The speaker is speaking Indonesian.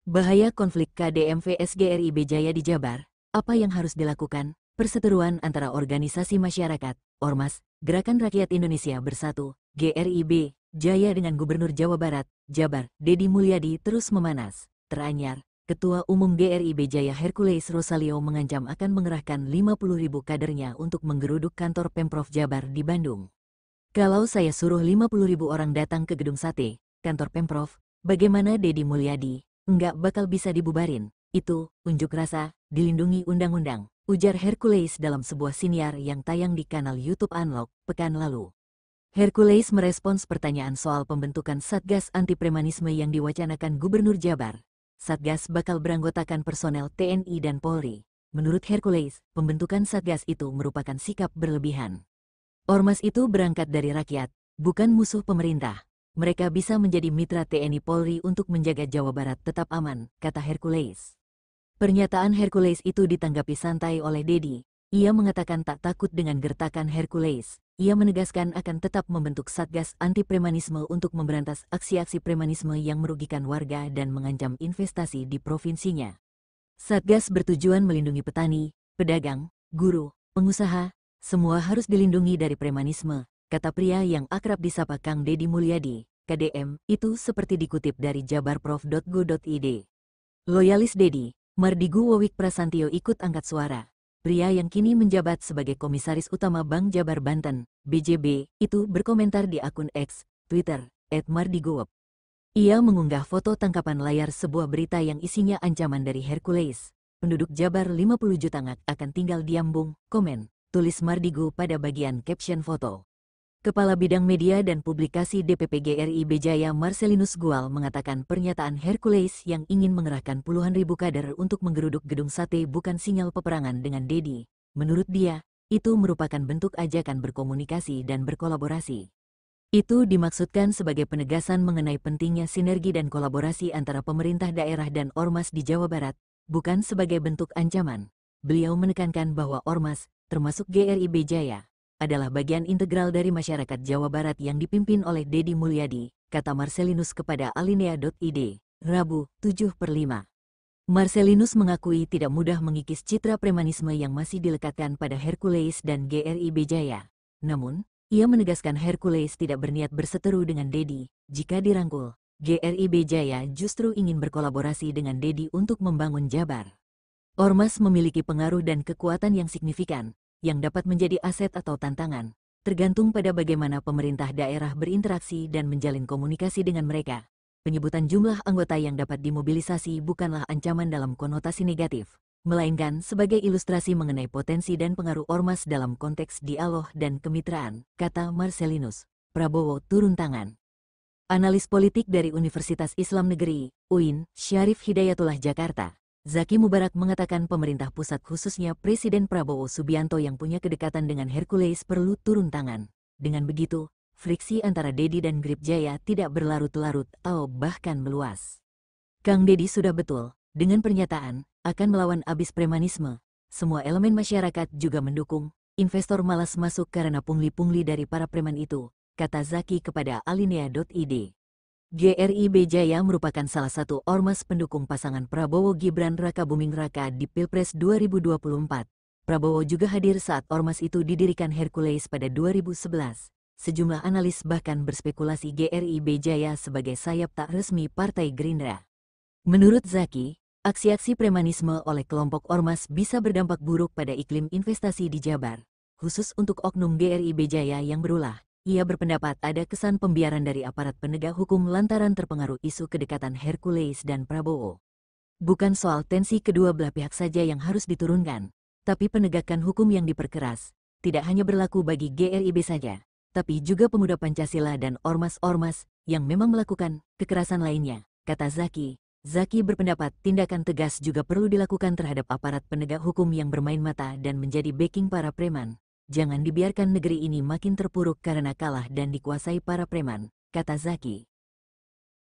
Bahaya konflik KDM vs GRIB Jaya di Jabar, apa yang harus dilakukan? Perseteruan antara organisasi masyarakat, Ormas, Gerakan Rakyat Indonesia Bersatu, GRIB, Jaya dengan Gubernur Jawa Barat, Jabar, Deddy Mulyadi terus memanas. Teranyar, Ketua Umum GRIB Jaya Hercules Rosalio mengancam akan mengerahkan 50.000 kadernya untuk menggeruduk kantor Pemprov Jabar di Bandung. Kalau saya suruh 50.000 orang datang ke Gedung Sate, kantor Pemprov, bagaimana Deddy Mulyadi? Nggak bakal bisa dibubarin. Itu, unjuk rasa, dilindungi undang-undang, ujar Hercules dalam sebuah siniar yang tayang di kanal YouTube Unlock pekan lalu. Hercules merespons pertanyaan soal pembentukan Satgas Anti Premanisme yang diwacanakan Gubernur Jabar. Satgas bakal beranggotakan personel TNI dan Polri. Menurut Hercules, pembentukan Satgas itu merupakan sikap berlebihan. Ormas itu berangkat dari rakyat, bukan musuh pemerintah. Mereka bisa menjadi mitra TNI Polri untuk menjaga Jawa Barat tetap aman, kata Hercules. Pernyataan Hercules itu ditanggapi santai oleh Deddy. Ia mengatakan tak takut dengan gertakan Hercules. Ia menegaskan akan tetap membentuk Satgas Anti Premanisme untuk memberantas aksi-aksi premanisme yang merugikan warga dan mengancam investasi di provinsinya. Satgas bertujuan melindungi petani, pedagang, guru, pengusaha, semua harus dilindungi dari premanisme, kata pria yang akrab disapa Kang Deddy Mulyadi, KDM, itu seperti dikutip dari jabarprof.go.id. Loyalis Deddy, Mardigu Wowik Prasantyo ikut angkat suara. Pria yang kini menjabat sebagai Komisaris Utama Bank Jabar Banten, BJB, itu berkomentar di akun X, Twitter, @mardiguwop. Ia mengunggah foto tangkapan layar sebuah berita yang isinya ancaman dari Hercules. Penduduk Jabar 50 juta akan tinggal di Ambung, komen, tulis Mardigu pada bagian caption foto. Kepala Bidang Media dan Publikasi DPP GRIB Jaya Marcelinus Gual mengatakan pernyataan Hercules yang ingin mengerahkan puluhan ribu kader untuk menggeruduk Gedung Sate bukan sinyal peperangan dengan Deddy. Menurut dia, itu merupakan bentuk ajakan berkomunikasi dan berkolaborasi. Itu dimaksudkan sebagai penegasan mengenai pentingnya sinergi dan kolaborasi antara pemerintah daerah dan Ormas di Jawa Barat, bukan sebagai bentuk ancaman. Beliau menekankan bahwa Ormas, termasuk GRIB Jaya, adalah bagian integral dari masyarakat Jawa Barat yang dipimpin oleh Deddy Mulyadi, kata Marcelinus kepada alinea.id, Rabu, 7/5. Marcelinus mengakui tidak mudah mengikis citra premanisme yang masih dilekatkan pada Hercules dan GRIB Jaya. Namun, ia menegaskan Hercules tidak berniat berseteru dengan Deddy. Jika dirangkul, GRIB Jaya justru ingin berkolaborasi dengan Deddy untuk membangun Jabar. Ormas memiliki pengaruh dan kekuatan yang signifikan, yang dapat menjadi aset atau tantangan, tergantung pada bagaimana pemerintah daerah berinteraksi dan menjalin komunikasi dengan mereka. Penyebutan jumlah anggota yang dapat dimobilisasi bukanlah ancaman dalam konotasi negatif, melainkan sebagai ilustrasi mengenai potensi dan pengaruh ormas dalam konteks dialog dan kemitraan, kata Marcelinus. Prabowo turun tangan. Analis politik dari Universitas Islam Negeri, UIN, Syarif Hidayatullah Jakarta, Zaki Mubarak mengatakan pemerintah pusat khususnya Presiden Prabowo Subianto yang punya kedekatan dengan Hercules perlu turun tangan. Dengan begitu, friksi antara Deddy dan GRIB Jaya tidak berlarut-larut atau bahkan meluas. Kang Deddy sudah betul, dengan pernyataan, akan melawan abis premanisme. Semua elemen masyarakat juga mendukung, investor malas masuk karena pungli-pungli dari para preman itu, kata Zaki kepada alinea.id. GRIB Jaya merupakan salah satu ormas pendukung pasangan Prabowo Gibran Raka Buming Raka di Pilpres 2024. Prabowo juga hadir saat ormas itu didirikan Hercules pada 2011. Sejumlah analis bahkan berspekulasi GRIB Jaya sebagai sayap tak resmi Partai Gerindra. Menurut Zaki, aksi-aksi premanisme oleh kelompok ormas bisa berdampak buruk pada iklim investasi di Jabar, khusus untuk oknum GRIB Jaya yang berulah. Ia berpendapat ada kesan pembiaran dari aparat penegak hukum lantaran terpengaruh isu kedekatan Hercules dan Prabowo. Bukan soal tensi kedua belah pihak saja yang harus diturunkan, tapi penegakan hukum yang diperkeras, tidak hanya berlaku bagi GRIB saja, tapi juga pemuda Pancasila dan ormas-ormas yang memang melakukan kekerasan lainnya, kata Zaki. Zaki berpendapat tindakan tegas juga perlu dilakukan terhadap aparat penegak hukum yang bermain mata dan menjadi backing para preman. Jangan dibiarkan negeri ini makin terpuruk karena kalah dan dikuasai para preman, kata Zaki.